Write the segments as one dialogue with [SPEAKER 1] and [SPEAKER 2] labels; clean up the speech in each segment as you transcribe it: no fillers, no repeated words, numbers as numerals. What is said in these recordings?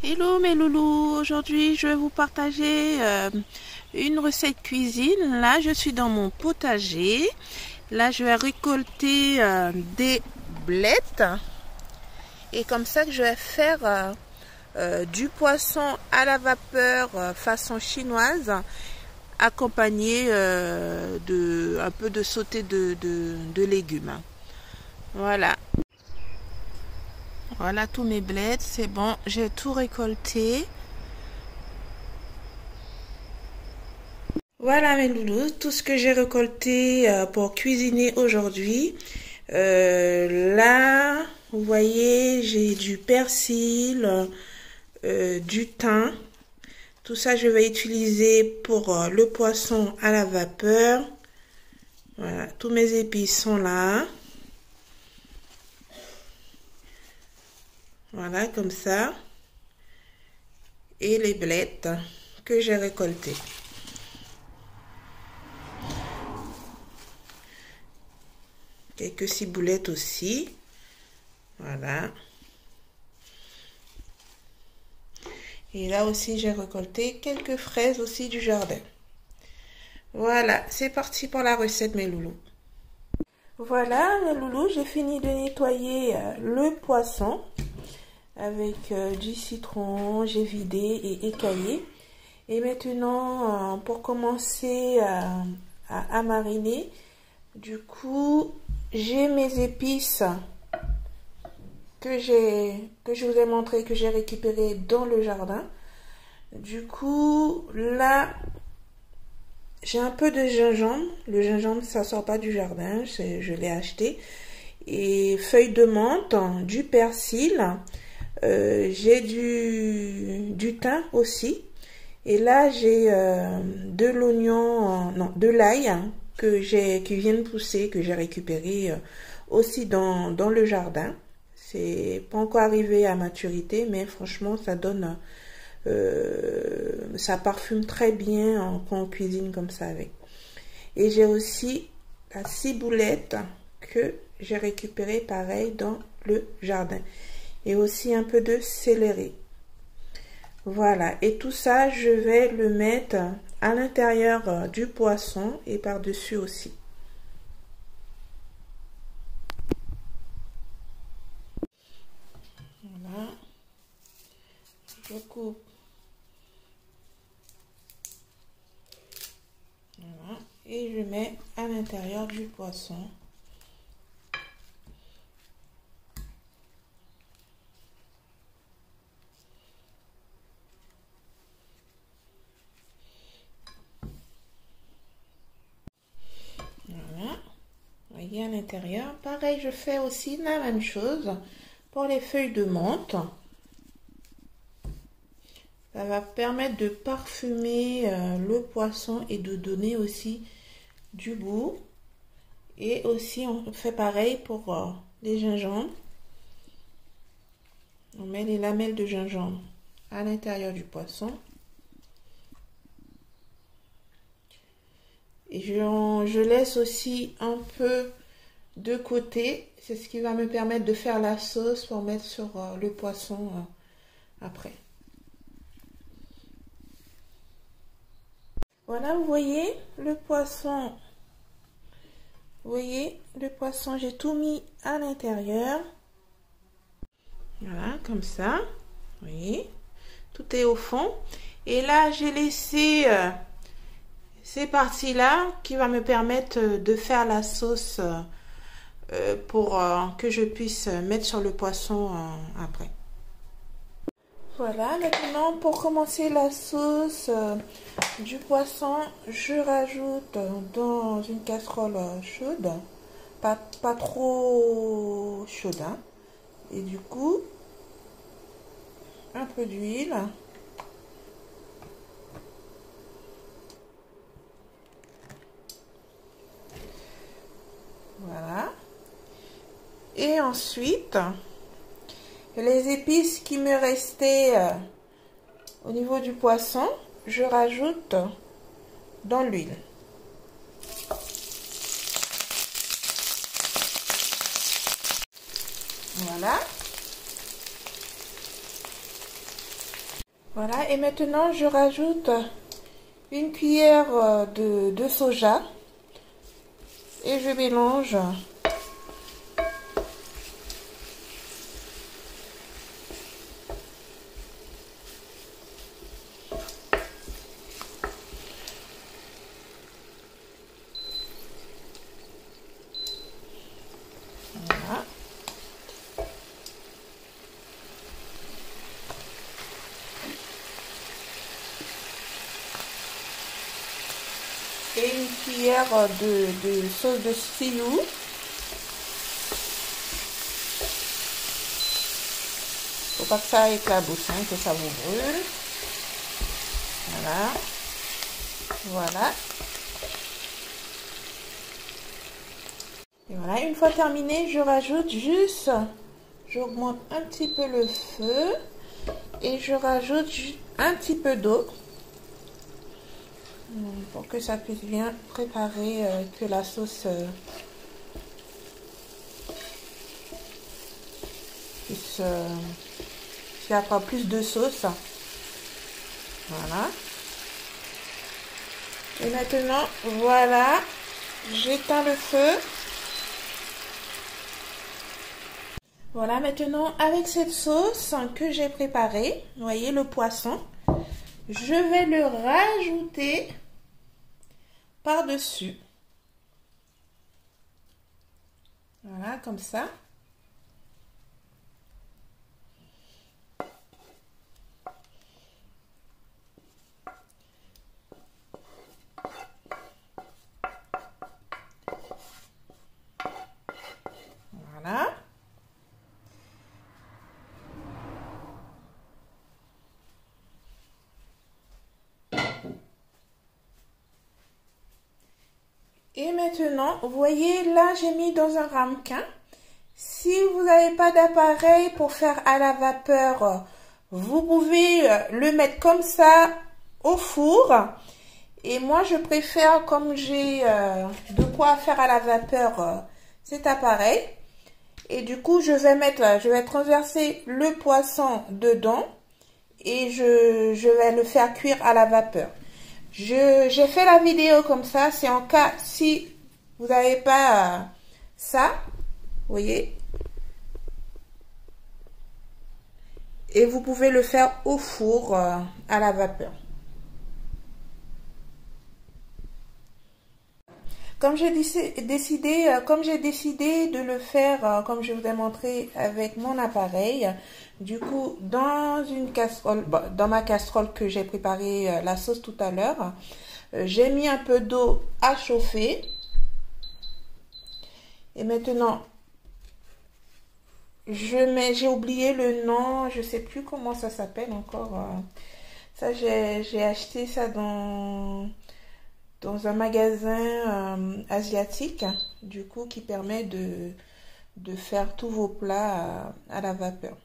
[SPEAKER 1] Hello mes loulous, aujourd'hui je vais vous partager une recette cuisine. Là je suis dans mon potager. Là je vais récolter des blettes. Et comme ça que je vais faire du poisson à la vapeur façon chinoise, accompagné de un peu de sauté de légumes. Voilà. Voilà tous mes blettes, c'est bon, j'ai tout récolté. Voilà mes loulous, tout ce que j'ai récolté pour cuisiner aujourd'hui. Là, vous voyez, j'ai du persil, du thym. Tout ça, je vais utiliser pour le poisson à la vapeur. Voilà, tous mes épices sont là. Voilà, comme ça. Et les blettes que j'ai récoltées. Quelques ciboulettes aussi. Voilà. Et là aussi, j'ai récolté quelques fraises aussi du jardin. Voilà, c'est parti pour la recette, mes loulous. Voilà, mes loulous, j'ai fini de nettoyer le poisson avec du citron. J'ai vidé et écaillé. Et maintenant, pour commencer à mariner, du coup, j'ai mes épices que je vous ai montré, que j'ai récupéré dans le jardin. Du coup, là, j'ai un peu de gingembre. Le gingembre, ça sort pas du jardin, je l'ai acheté. Et feuilles de menthe, du persil, j'ai du thym aussi. Et là, j'ai de l'oignon, non, de l'ail qui vient de pousser, que j'ai récupéré aussi dans le jardin. C'est pas encore arrivé à maturité, mais franchement, ça donne, ça parfume très bien quand on cuisine comme ça avec. Et j'ai aussi la ciboulette que j'ai récupérée pareil dans le jardin. Et aussi un peu de céleri. Voilà, et tout ça, je vais le mettre à l'intérieur du poisson et par-dessus aussi. Voilà, je coupe. Voilà, et je mets à l'intérieur du poisson. Voilà, vous voyez à l'intérieur. Pareil, je fais aussi la même chose pour les feuilles de menthe. Ça va permettre de parfumer le poisson et de donner aussi du goût. Et aussi, on fait pareil pour les gingembres. On met les lamelles de gingembre à l'intérieur du poisson. Et je laisse aussi un peu de côté. C'est ce qui va me permettre de faire la sauce pour mettre sur le poisson après. Voilà, vous voyez le poisson. Vous voyez le poisson, j'ai tout mis à l'intérieur. Voilà, comme ça. Vous voyez, tout est au fond. Et là, j'ai laissé ces parties-là qui va me permettre de faire la sauce pour que je puisse mettre sur le poisson après. Voilà, maintenant pour commencer la sauce du poisson, je rajoute dans une casserole chaude, pas trop chaude, hein, et du coup, un peu d'huile. Voilà. Et ensuite, les épices qui me restaient au niveau du poisson, je rajoute dans l'huile. Voilà. Voilà, et maintenant je rajoute une cuillère de soja et je mélange. Voilà. Et une cuillère de sauce de Stilou. Faut pas que ça éclabousse, hein, que ça vous brûle. Voilà. Voilà. Et voilà, une fois terminé, je rajoute juste, j'augmente un petit peu le feu et je rajoute un petit peu d'eau pour que ça puisse bien préparer, que la sauce puisse faire encore plus de sauce. Voilà. Et maintenant, voilà, j'éteins le feu. Voilà, maintenant avec cette sauce que j'ai préparée, vous voyez le poisson, je vais le rajouter par-dessus. Voilà, comme ça. Voilà. Et maintenant, vous voyez, là, j'ai mis dans un ramequin. Si vous n'avez pas d'appareil pour faire à la vapeur, vous pouvez le mettre comme ça au four. Et moi, je préfère, comme j'ai de quoi faire à la vapeur, cet appareil. Et du coup, je vais transverser le poisson dedans et je vais le faire cuire à la vapeur. J'ai fait la vidéo comme ça, c'est en cas si vous n'avez pas ça, vous voyez. Et vous pouvez le faire au four à la vapeur. Comme j'ai décidé de le faire, comme je vous ai montré avec mon appareil, du coup, dans une casserole, dans ma casserole que j'ai préparé la sauce tout à l'heure, j'ai mis un peu d'eau à chauffer. Et maintenant, j'ai oublié le nom, je sais plus comment ça s'appelle encore. Ça, j'ai acheté ça dans un magasin asiatique, du coup, qui permet de faire tous vos plats à la vapeur.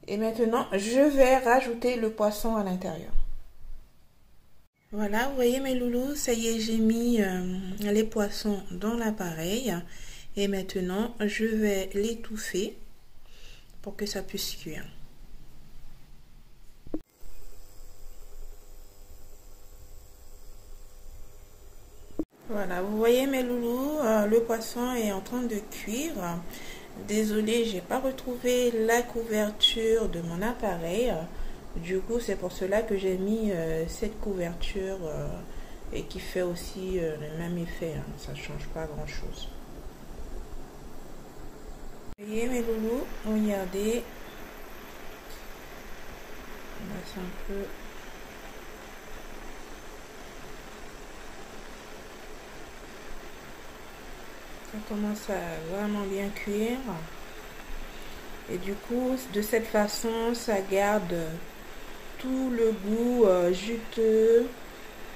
[SPEAKER 1] Et maintenant, je vais rajouter le poisson à l'intérieur. Voilà, vous voyez mes loulous, ça y est, j'ai mis les poissons dans l'appareil. Et maintenant, je vais l'étouffer pour que ça puisse cuire. Voilà, vous voyez mes loulous, le poisson est en train de cuire. Désolée, j'ai pas retrouvé la couverture de mon appareil. Du coup, c'est pour cela que j'ai mis cette couverture et qui fait aussi le même effet. Hein. Ça change pas grand chose. Vous voyez mes loulous, regardez. On va un peu. Ça commence à vraiment bien cuire. Et du coup, de cette façon, ça garde tout le goût juteux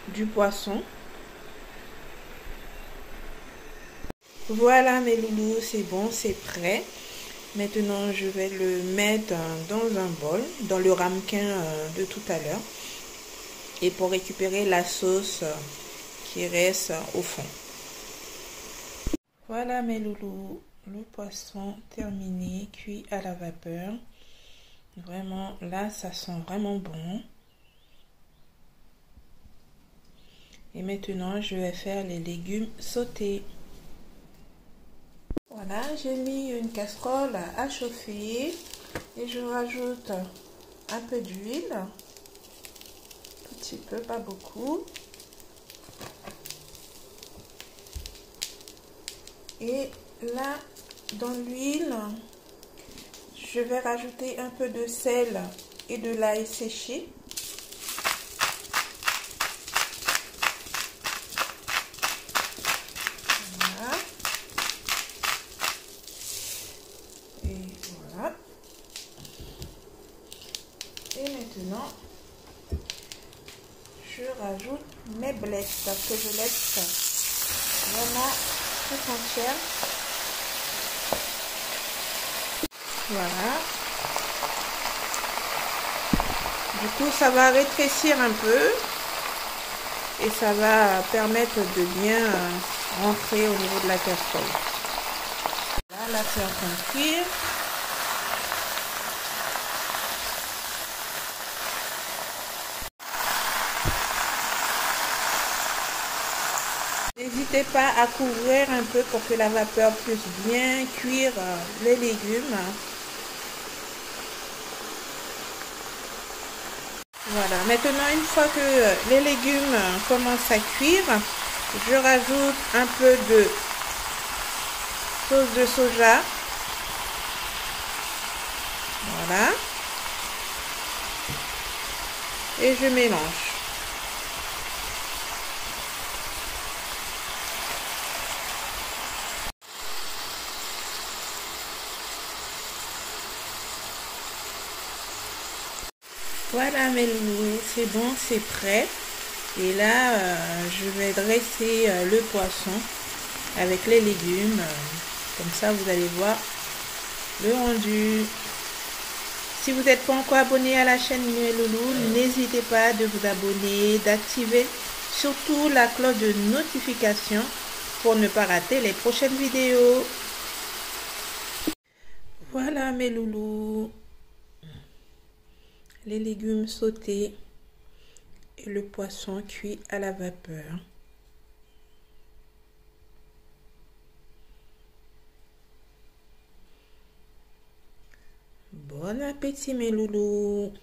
[SPEAKER 1] du poisson. Voilà mes loulous, c'est bon, c'est prêt. Maintenant, je vais le mettre dans un bol, dans le ramequin de tout à l'heure. Et pour récupérer la sauce qui reste au fond. Voilà mes loulous, le poisson terminé, cuit à la vapeur. Vraiment, là, ça sent vraiment bon. Et maintenant, je vais faire les légumes sautés. Voilà, j'ai mis une casserole à chauffer et je rajoute un peu d'huile. Un petit peu, pas beaucoup. Et là, dans l'huile, je vais rajouter un peu de sel et de l'ail séché. Voilà. Et voilà. Et maintenant, je rajoute mes blettes que je laisse vraiment tout entière. Voilà. Du coup, ça va rétrécir un peu et ça va permettre de bien rentrer au niveau de la casserole. Là, c'est en train de cuire. N'hésitez pas à couvrir un peu pour que la vapeur puisse bien cuire les légumes. Voilà, maintenant une fois que les légumes commencent à cuire, je rajoute un peu de sauce de soja. Voilà. Et je mélange. Voilà mes loulous, c'est bon, c'est prêt. Et là, je vais dresser le poisson avec les légumes. Comme ça, vous allez voir le rendu. Si vous n'êtes pas encore abonné à la chaîne mes loulous, n'hésitez pas de vous abonner, d'activer surtout la cloche de notification pour ne pas rater les prochaines vidéos. Voilà mes loulous, les légumes sautés et le poisson cuit à la vapeur. Bon appétit mes loulous.